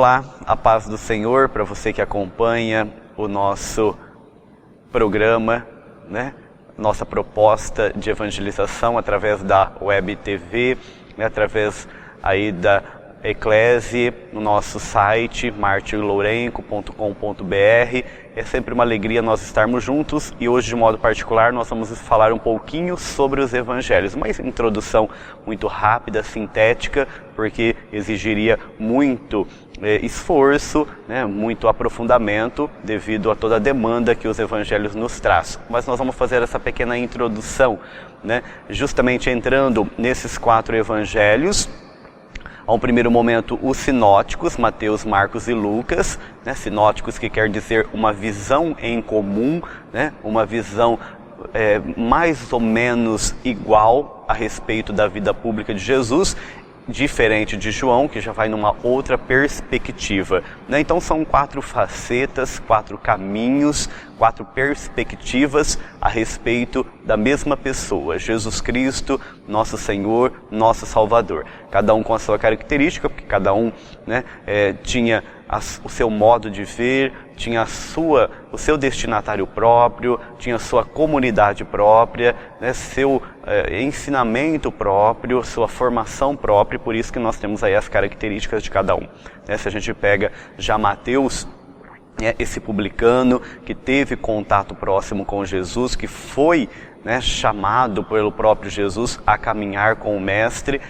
Olá, a paz do Senhor para você que acompanha o nosso programa, nossa proposta de evangelização através da Web TV, através aí da Eclese, no nosso site martirlourenco.com.br. É sempre uma alegria nós estarmos juntos e hoje, de modo particular, nós vamos falar um pouquinho sobre os evangelhos. Uma introdução muito rápida, sintética, porque exigiria muito esforço, muito aprofundamento devido a toda a demanda que os evangelhos nos traz. Mas nós vamos fazer essa pequena introdução, justamente entrando nesses 4 evangelhos. A um primeiro momento, os sinóticos, Mateus, Marcos e Lucas, sinóticos que quer dizer uma visão em comum, uma visão mais ou menos igual a respeito da vida pública de Jesus, diferente de João, que já vai numa outra perspectiva. Então são 4 facetas, 4 caminhos, 4 perspectivas a respeito da mesma pessoa, Jesus Cristo, nosso Senhor, nosso Salvador. Cada um com a sua característica, porque cada um tinha o seu modo de ver, tinha o seu destinatário próprio, tinha sua comunidade própria, seu ensinamento próprio, sua formação própria, por isso que nós temos aí as características de cada um. Se a gente pega já Mateus, esse publicano que teve contato próximo com Jesus, que foi chamado pelo próprio Jesus a caminhar com o Mestre,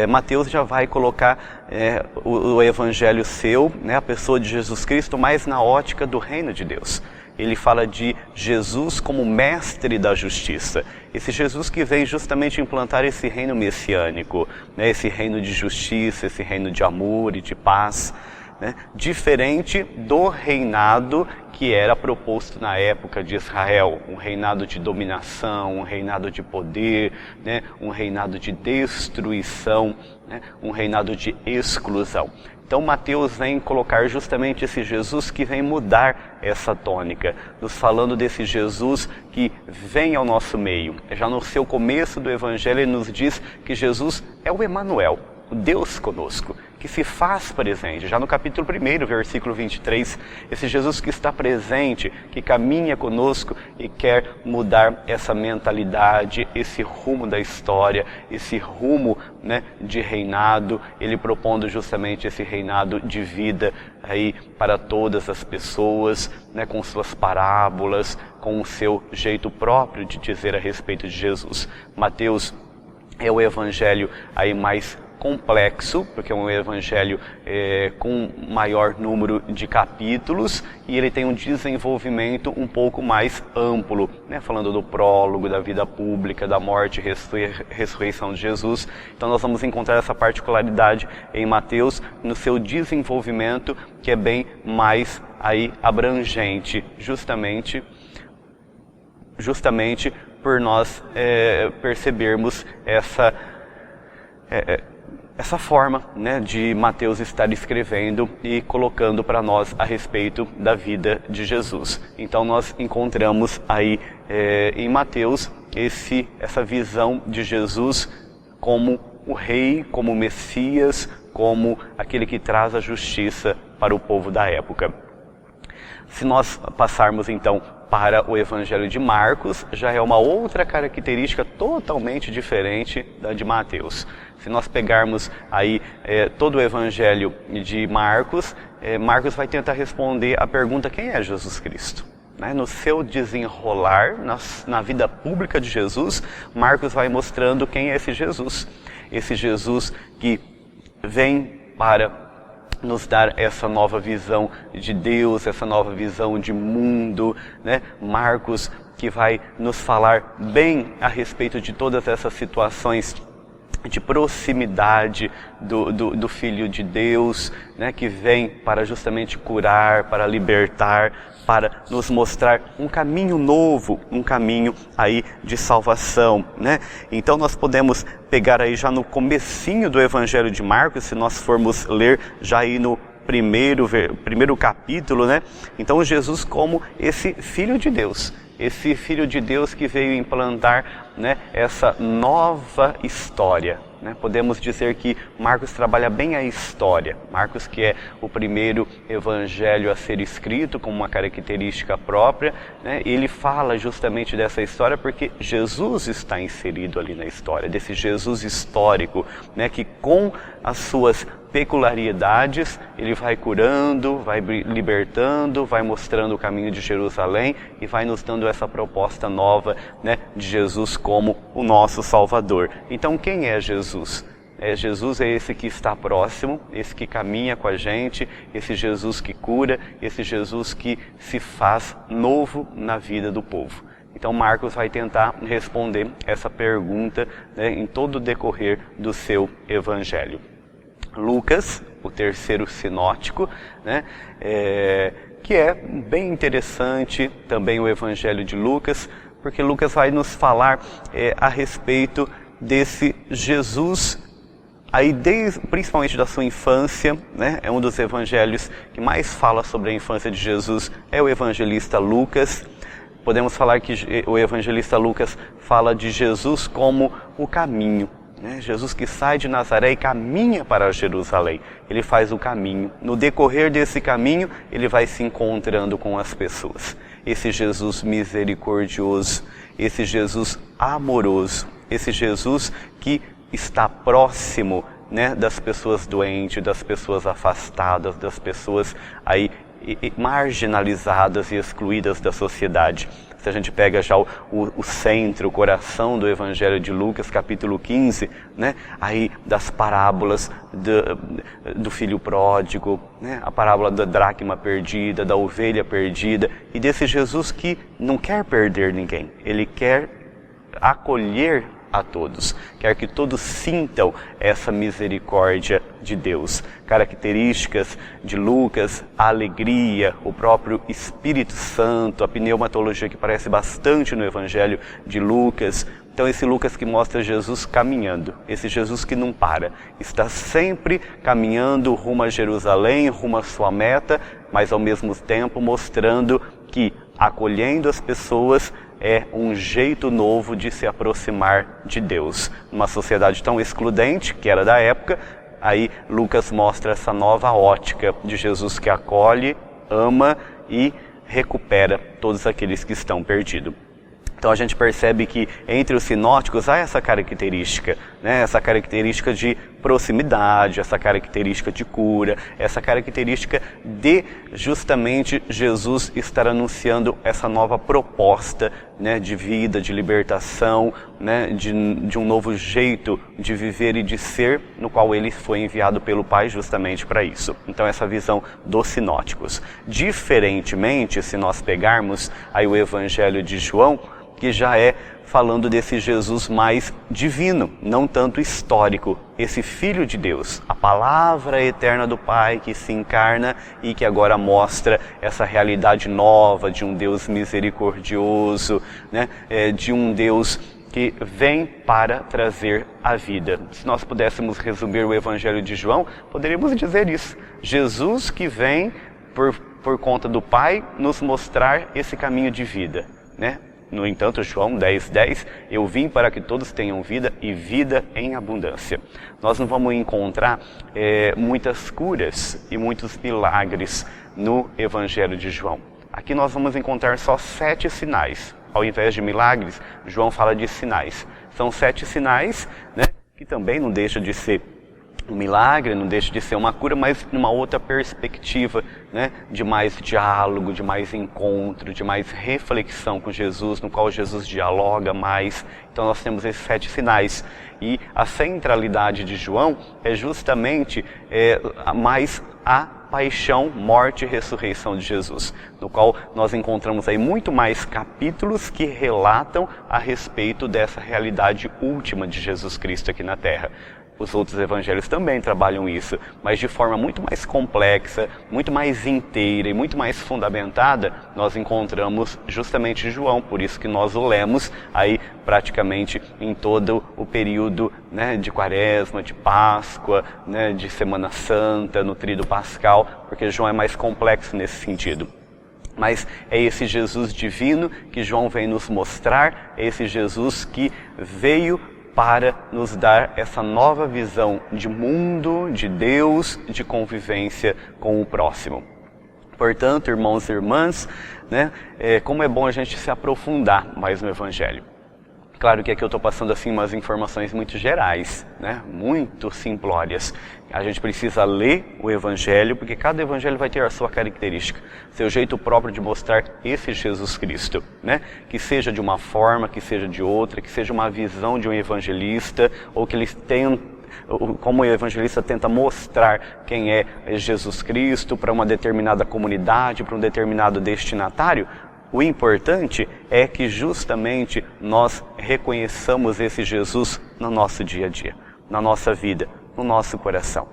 Mateus já vai colocar o evangelho seu, a pessoa de Jesus Cristo, mais na ótica do reino de Deus. Ele fala de Jesus como mestre da justiça. Esse Jesus que vem justamente implantar esse reino messiânico, esse reino de justiça, esse reino de amor e de paz, diferente do reinado que era proposto na época de Israel, um reinado de dominação, um reinado de poder, um reinado de destruição, um reinado de exclusão. Então Mateus vem colocar justamente esse Jesus que vem mudar essa tônica, nos falando desse Jesus que vem ao nosso meio. Já no seu começo do Evangelho ele nos diz que Jesus é o Emanuel, o Deus conosco, que se faz presente. Já no capítulo 1, versículo 23, esse Jesus que está presente, que caminha conosco e quer mudar essa mentalidade, esse rumo da história, esse rumo de reinado, ele propondo justamente esse reinado de vida aí para todas as pessoas, com suas parábolas, com o seu jeito próprio de dizer a respeito de Jesus. Mateus é o evangelho aí mais complexo, porque é um evangelho com maior número de capítulos e ele tem um desenvolvimento um pouco mais amplo, falando do prólogo, da vida pública, da morte e ressurreição de Jesus. Então nós vamos encontrar essa particularidade em Mateus no seu desenvolvimento, que é bem mais aí abrangente, justamente por nós percebermos essa forma de Mateus estar escrevendo e colocando para nós a respeito da vida de Jesus. Então nós encontramos aí em Mateus essa visão de Jesus como o rei, como o Messias, como aquele que traz a justiça para o povo da época. Se nós passarmos então para o Evangelho de Marcos, já é uma outra característica totalmente diferente da de Mateus. Se nós pegarmos aí todo o Evangelho de Marcos, Marcos vai tentar responder a pergunta: quem é Jesus Cristo? No seu desenrolar, na vida pública de Jesus, Marcos vai mostrando quem é esse Jesus que vem para nos dar essa nova visão de Deus, essa nova visão de mundo, Marcos que vai nos falar bem a respeito de todas essas situações de proximidade do Filho de Deus, que vem para justamente curar, para libertar, para nos mostrar um caminho novo, um caminho aí de salvação, Então nós podemos pegar aí já no comecinho do Evangelho de Marcos, se nós formos ler já aí no primeiro capítulo, Então Jesus como esse Filho de Deus, esse Filho de Deus que veio implantar essa nova história, né? Podemos dizer que Marcos trabalha bem a história. Marcos, que é o primeiro evangelho a ser escrito com uma característica própria, né? Ele fala justamente dessa história porque Jesus está inserido ali na história, desse Jesus histórico, né? Que com as suas peculiaridades, ele vai curando, vai libertando, vai mostrando o caminho de Jerusalém e vai nos dando essa proposta nova, né, de Jesus como o nosso Salvador. Então, quem é Jesus? Jesus é esse que está próximo, esse que caminha com a gente, esse Jesus que cura, esse Jesus que se faz novo na vida do povo. Então Marcos vai tentar responder essa pergunta, né, em todo o decorrer do seu evangelho. Lucas, o terceiro sinótico, né, que é bem interessante também o evangelho de Lucas, porque Lucas vai nos falar a respeito desse Jesus, aí principalmente da sua infância, né, é um dos evangelhos que mais fala sobre a infância de Jesus, é o evangelista Lucas. Podemos falar que o evangelista Lucas fala de Jesus como o caminho. Jesus que sai de Nazaré e caminha para Jerusalém, ele faz o caminho. No decorrer desse caminho, ele vai se encontrando com as pessoas. Esse Jesus misericordioso, esse Jesus amoroso, esse Jesus que está próximo, né, das pessoas doentes, das pessoas afastadas, das pessoas aí marginalizadas e excluídas da sociedade. Se a gente pega já o centro, o coração do Evangelho de Lucas, capítulo 15, né? Aí das parábolas do filho pródigo, né? A parábola da dracma perdida, da ovelha perdida, e desse Jesus que não quer perder ninguém, ele quer acolher a todos, quer que todos sintam essa misericórdia de Deus. Características de Lucas, a alegria, o próprio Espírito Santo, a pneumatologia que aparece bastante no Evangelho de Lucas. Então esse Lucas que mostra Jesus caminhando, esse Jesus que não para, está sempre caminhando rumo a Jerusalém, rumo à sua meta, mas ao mesmo tempo mostrando que acolhendo as pessoas é um jeito novo de se aproximar de Deus. Numa sociedade tão excludente, que era da época, aí Lucas mostra essa nova ótica de Jesus que acolhe, ama e recupera todos aqueles que estão perdidos. Então a gente percebe que entre os sinóticos há essa característica, né? Essa característica de proximidade, essa característica de cura, essa característica de justamente Jesus estar anunciando essa nova proposta, né, de vida, de libertação, né, de um novo jeito de viver e de ser, no qual ele foi enviado pelo Pai justamente para isso. Então essa visão dos sinóticos. Diferentemente, se nós pegarmos aí o Evangelho de João, que já é falando desse Jesus mais divino, não tanto histórico, esse Filho de Deus, a palavra eterna do Pai que se encarna e que agora mostra essa realidade nova de um Deus misericordioso, né? De um Deus que vem para trazer a vida. Se nós pudéssemos resumir o Evangelho de João, poderíamos dizer isso. Jesus que vem por conta do Pai nos mostrar esse caminho de vida, né? No entanto, João 10:10, eu vim para que todos tenham vida e vida em abundância. Nós não vamos encontrar muitas curas e muitos milagres no Evangelho de João. Aqui nós vamos encontrar só 7 sinais. Ao invés de milagres, João fala de sinais. São 7 sinais, né, que também não deixa de ser um milagre, não deixa de ser uma cura, mas numa outra perspectiva, né, de mais diálogo, de mais encontro, de mais reflexão com Jesus, no qual Jesus dialoga mais. Então nós temos esses 7 sinais. E a centralidade de João é justamente mais a paixão, morte e ressurreição de Jesus, no qual nós encontramos aí muito mais capítulos que relatam a respeito dessa realidade última de Jesus Cristo aqui na Terra. Os outros evangelhos também trabalham isso, mas de forma muito mais complexa, muito mais inteira e muito mais fundamentada, nós encontramos justamente João, por isso que nós o lemos aí praticamente em todo o período, né, de Quaresma, de Páscoa, né, de Semana Santa, no Tríduo Pascal, porque João é mais complexo nesse sentido. Mas é esse Jesus divino que João vem nos mostrar, é esse Jesus que veio para nos dar essa nova visão de mundo, de Deus, de convivência com o próximo. Portanto, irmãos e irmãs, né, como é bom a gente se aprofundar mais no Evangelho. Claro que aqui eu estou passando assim umas informações muito gerais, né, muito simplórias. A gente precisa ler o Evangelho, porque cada Evangelho vai ter a sua característica, seu jeito próprio de mostrar esse Jesus Cristo, né? Que seja de uma forma, que seja de outra, que seja uma visão de um evangelista, ou que eles tenham, como o evangelista tenta mostrar quem é Jesus Cristo para uma determinada comunidade, para um determinado destinatário. O importante é que justamente nós reconheçamos esse Jesus no nosso dia a dia, na nossa vida, no nosso coração.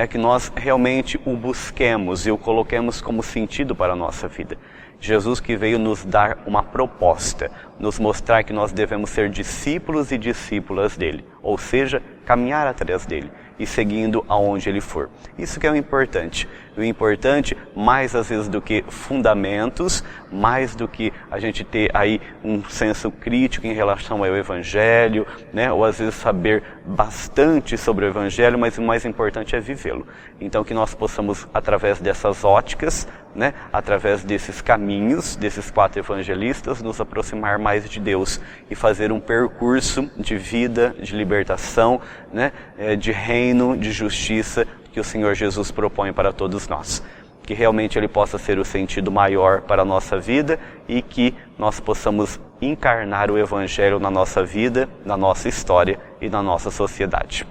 Que nós realmente o busquemos e o coloquemos como sentido para a nossa vida. Jesus que veio nos dar uma proposta, nos mostrar que nós devemos ser discípulos e discípulas dele, ou seja, caminhar atrás dele e seguindo aonde ele for. Isso que é o importante. O importante, mais às vezes do que fundamentos, mais do que a gente ter aí um senso crítico em relação ao Evangelho, né? Ou às vezes saber bastante sobre o Evangelho, mas o mais importante é vivê-lo. Então que nós possamos, através dessas óticas, né? Através desses caminhos, desses 4 evangelistas, nos aproximar mais de Deus e fazer um percurso de vida, de libertação, né? De reino, de justiça, que o Senhor Jesus propõe para todos nós. Que realmente ele possa ser o sentido maior para a nossa vida e que nós possamos encarnar o Evangelho na nossa vida, na nossa história e na nossa sociedade.